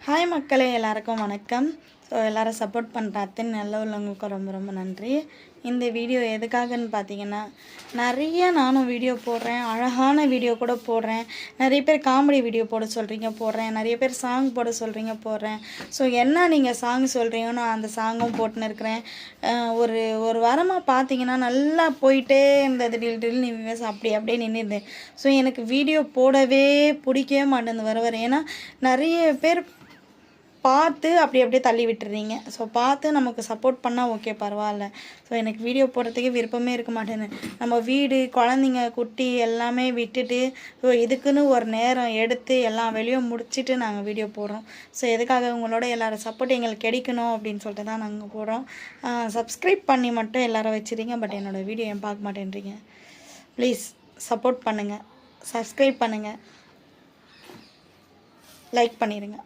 Hi மக்களே, எல்லாருக்கும் வணக்கம். ஸோ எல்லோரும் சப்போர்ட் பண்ணுற அத்தனை நல்ல உள்ளவங்களுக்கும் ரொம்ப ரொம்ப நன்றி. இந்த வீடியோ எதுக்காகன்னு பார்த்தீங்கன்னா, நானும் வீடியோ போடுறேன், அழகான வீடியோ கூட போடுறேன். நிறைய பேர் காமெடி வீடியோ போட சொல்கிறீங்க போடுறேன், நிறைய பேர் சாங் போட சொல்கிறீங்க போடுறேன். ஸோ என்ன நீங்கள் சாங் சொல்கிறீங்கன்னு நான் அந்த சாங்கும் போட்டுன்னு இருக்கிறேன். ஒரு வாரமாக பார்த்தீங்கன்னா நல்லா போயிட்டே இருந்தது, திடீர்னு அப்படியே நின்றுருந்தேன். ஸோ எனக்கு வீடியோ போடவே பிடிக்கவே மாட்டேங்குது வர. ஏன்னா நிறைய பேர் பார்த்து அப்படியே தள்ளி விட்டுறீங்க. ஸோ பார்த்து நமக்கு சப்போர்ட் பண்ணால் ஓகே, பரவாயில்ல. ஸோ எனக்கு வீடியோ போடுறதுக்கே விருப்பமே இருக்க மாட்டேன்னு, நம்ம வீடு குழந்தைங்க குட்டி எல்லாமே விட்டுட்டு ஸோ இதுக்குன்னு ஒரு நேரம் எடுத்து எல்லாம் வெளியே முடிச்சுட்டு நாங்கள் வீடியோ போடுறோம். ஸோ எதுக்காக உங்களோட எல்லோரும் சப்போர்ட் எங்களுக்கு கிடைக்கணும் அப்படின்னு சொல்லிட்டு தான் நாங்கள் போடுறோம். சப்ஸ்கிரைப் பண்ணி மட்டும் எல்லோரும் வச்சுருங்க, பட் என்னோடய வீடியோ ஏன் பார்க்க மாட்டேன்றீங்க? ப்ளீஸ் சப்போர்ட் பண்ணுங்கள், சப்ஸ்கிரைப் பண்ணுங்கள், லைக் பண்ணிடுங்க.